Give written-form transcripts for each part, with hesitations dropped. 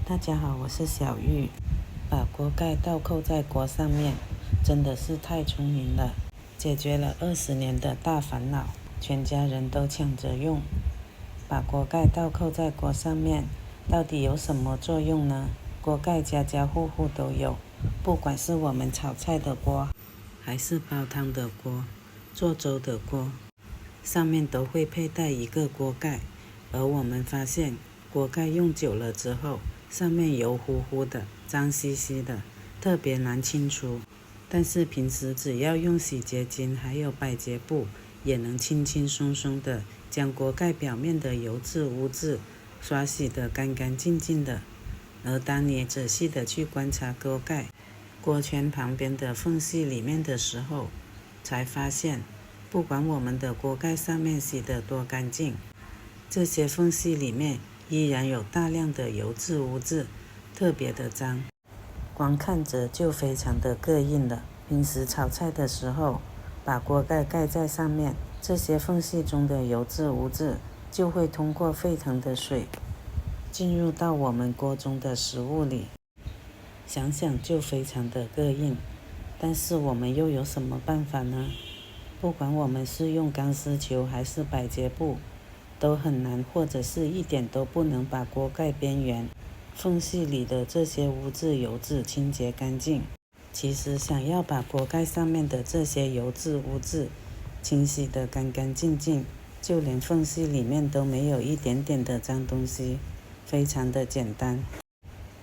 大家好，我是小玉。把锅盖倒扣在锅上面，真的是太聪明了，解决了20年的大烦恼，全家人都抢着用。把锅盖倒扣在锅上面，到底有什么作用呢？锅盖家家户户都有，不管是我们炒菜的锅，还是煲汤的锅、做粥的锅，上面都会佩戴一个锅盖。而我们发现，锅盖用久了之后，上面油乎乎的、脏兮兮的，特别难清除。但是平时只要用洗洁精还有百洁布，也能轻轻松松的将锅盖表面的油渍污渍刷洗得干干净净的。而当你仔细的去观察锅盖、锅圈旁边的缝隙里面的时候，才发现，不管我们的锅盖上面洗得多干净，这些缝隙里面依然有大量的油渍污渍，特别的脏，光看着就非常的膈应了。平时炒菜的时候，把锅盖盖在上面，这些缝隙中的油渍污渍就会通过沸腾的水进入到我们锅中的食物里，想想就非常的膈应。但是我们又有什么办法呢？不管我们是用钢丝球还是百洁布，都很难或者是一点都不能把锅盖边缘缝隙里的这些污渍油渍清洁干净。其实想要把锅盖上面的这些油渍污渍清洗得干干净净，就连缝隙里面都没有一点点的脏东西，非常的简单。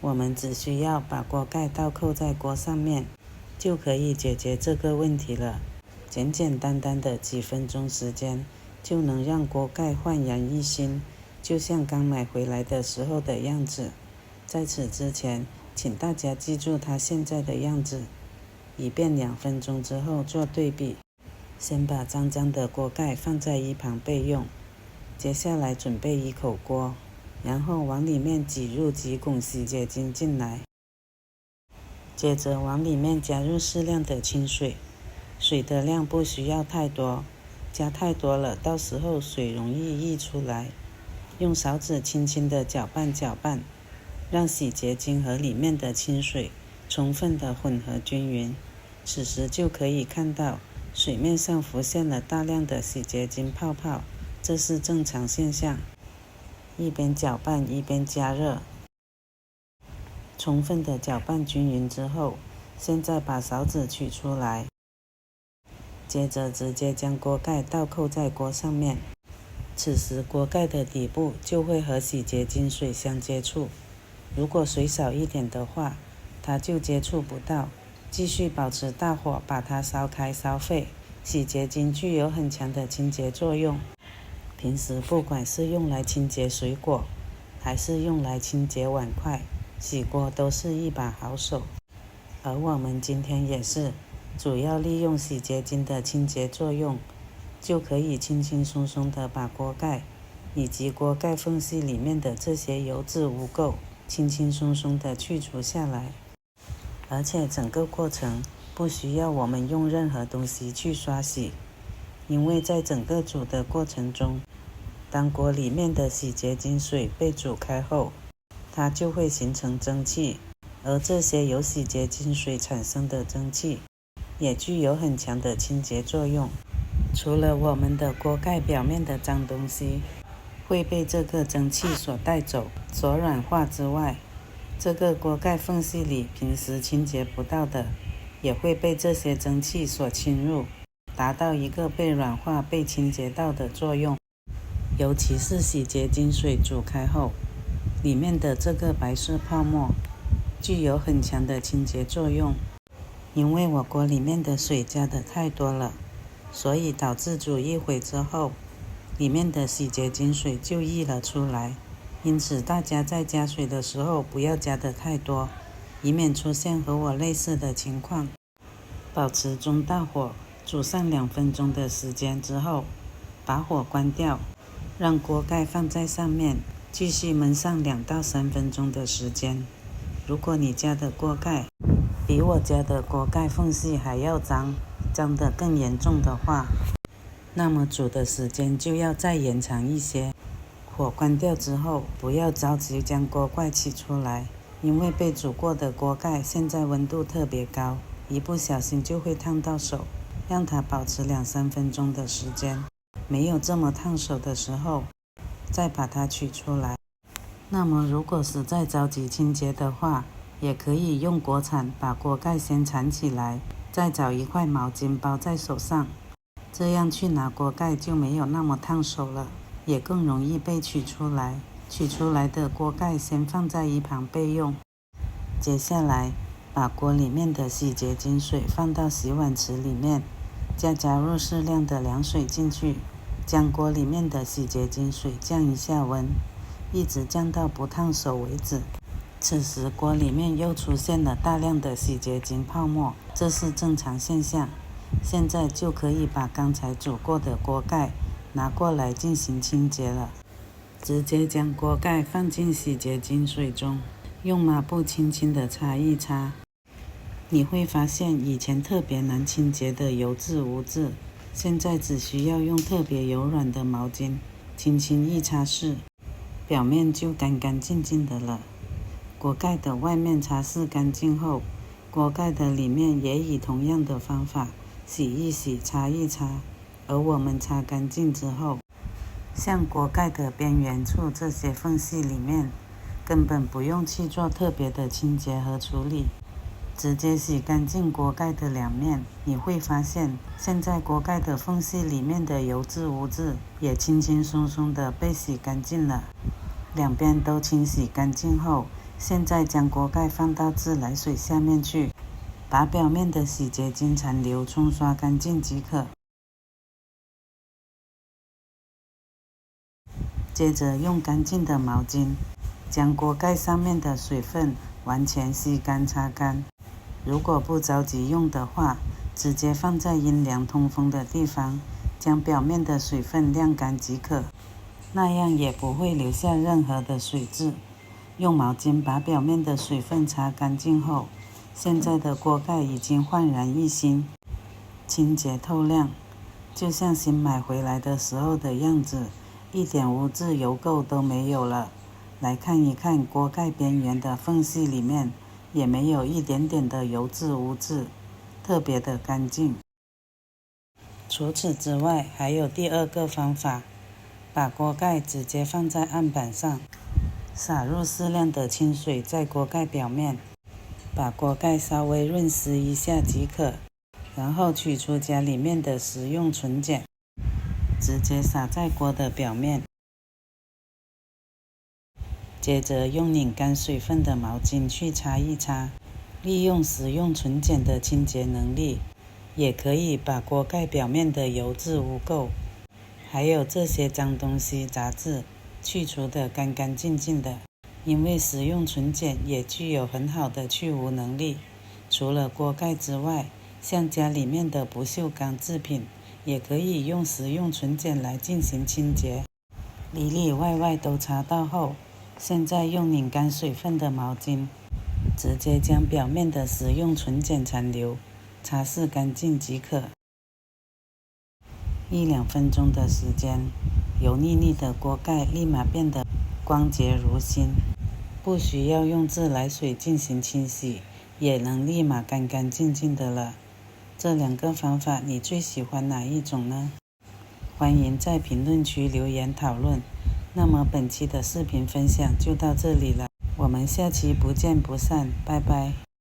我们只需要把锅盖倒扣在锅上面，就可以解决这个问题了。简简单单的几分钟时间，就能让锅盖焕然一新，就像刚买回来的时候的样子。在此之前，请大家记住它现在的样子，以便2分钟之后做对比。先把脏脏的锅盖放在一旁备用。接下来准备一口锅，然后往里面挤入几拱洗洁精进来，接着往里面加入适量的清水，水的量不需要太多，加太多了，到时候水容易溢出来。用勺子轻轻的搅拌，让洗洁精和里面的清水充分的混合均匀。此时就可以看到水面上浮现了大量的洗洁精泡泡，这是正常现象。一边搅拌一边加热，充分的搅拌均匀之后，现在把勺子取出来，接着直接将锅盖倒扣在锅上面。此时锅盖的底部就会和洗洁精水相接触，如果水少一点的话，它就接触不到。继续保持大火把它烧开烧沸。洗洁精具有很强的清洁作用，平时不管是用来清洁水果，还是用来清洁碗筷，洗锅都是一把好手。而我们今天也是主要利用洗洁精的清洁作用，就可以轻轻松松的把锅盖以及锅盖缝隙里面的这些油渍污垢轻轻松松的去除下来。而且整个过程不需要我们用任何东西去刷洗，因为在整个煮的过程中，当锅里面的洗洁精水被煮开后，它就会形成蒸汽，而这些由洗洁精水产生的蒸汽也具有很强的清洁作用。除了我们的锅盖表面的脏东西会被这个蒸汽所带走、所软化之外，这个锅盖缝隙里平时清洁不到的，也会被这些蒸汽所侵入，达到一个被软化、被清洁到的作用。尤其是洗洁精水煮开后，里面的这个白色泡沫具有很强的清洁作用。因为我锅里面的水加的太多了，所以导致煮一会之后，里面的洗洁精水就溢了出来。因此大家在加水的时候不要加的太多，以免出现和我类似的情况。保持中大火煮上2分钟的时间之后，把火关掉，让锅盖放在上面，继续焖上2到3分钟的时间。如果你家的锅盖比我家的锅盖缝隙还要脏得更严重的话，那么煮的时间就要再延长一些，火关掉之后，不要着急将锅盖取出来，因为被煮过的锅盖现在温度特别高，一不小心就会烫到手。让它保持2-3分钟的时间，没有这么烫手的时候，再把它取出来。那么如果实在着急清洁的话，也可以用锅铲把锅盖先缠起来，再找一块毛巾包在手上，这样去拿锅盖就没有那么烫手了，也更容易被取出来。取出来的锅盖先放在一旁备用。接下来把锅里面的洗洁精水放到洗碗池里面，加入适量的凉水进去，将锅里面的洗洁精水降一下温，一直降到不烫手为止。此时锅里面又出现了大量的洗洁精泡沫，这是正常现象。现在就可以把刚才煮过的锅盖拿过来进行清洁了。直接将锅盖放进洗洁精水中，用抹布轻轻地擦一擦，你会发现以前特别难清洁的油渍污渍，现在只需要用特别柔软的毛巾轻轻一擦拭，表面就干干净净的了。锅盖的外面擦拭干净后，锅盖的里面也以同样的方法洗一洗、擦一擦。而我们擦干净之后，像锅盖的边缘处这些缝隙里面，根本不用去做特别的清洁和处理，直接洗干净锅盖的两面，你会发现现在锅盖的缝隙里面的油渍污渍也轻轻松松的被洗干净了。两边都清洗干净后，现在将锅盖放到自来水下面去，把表面的洗洁精残留冲刷干净即可。接着用干净的毛巾将锅盖上面的水分完全吸干擦干。如果不着急用的话，直接放在阴凉通风的地方，将表面的水分晾干即可，那样也不会留下任何的水渍。用毛巾把表面的水分擦干净后，现在的锅盖已经焕然一新，清洁透亮，就像新买回来的时候的样子，一点污渍油垢都没有了。来看一看锅盖边缘的缝隙里面，也没有一点点的油渍污渍，特别的干净。除此之外，还有第二个方法，把锅盖直接放在案板上，洒入适量的清水在锅盖表面，把锅盖稍微润湿一下即可。然后取出家里面的食用纯碱，直接洒在锅的表面，接着用拧干水分的毛巾去擦一擦，利用食用纯碱的清洁能力，也可以把锅盖表面的油渍污垢，还有这些脏东西杂质去除得干干净净的。因为食用纯碱也具有很好的去污能力，除了锅盖之外，像家里面的不锈钢制品也可以用食用纯碱来进行清洁，里里外外都擦到后，现在用拧干水分的毛巾直接将表面的食用纯碱残留擦拭干净即可。1-2分钟的时间，油腻腻的锅盖立马变得光洁如新，不需要用自来水进行清洗，也能立马干干净净的了。这2个方法你最喜欢哪一种呢？欢迎在评论区留言讨论。那么本期的视频分享就到这里了，我们下期不见不散，拜拜。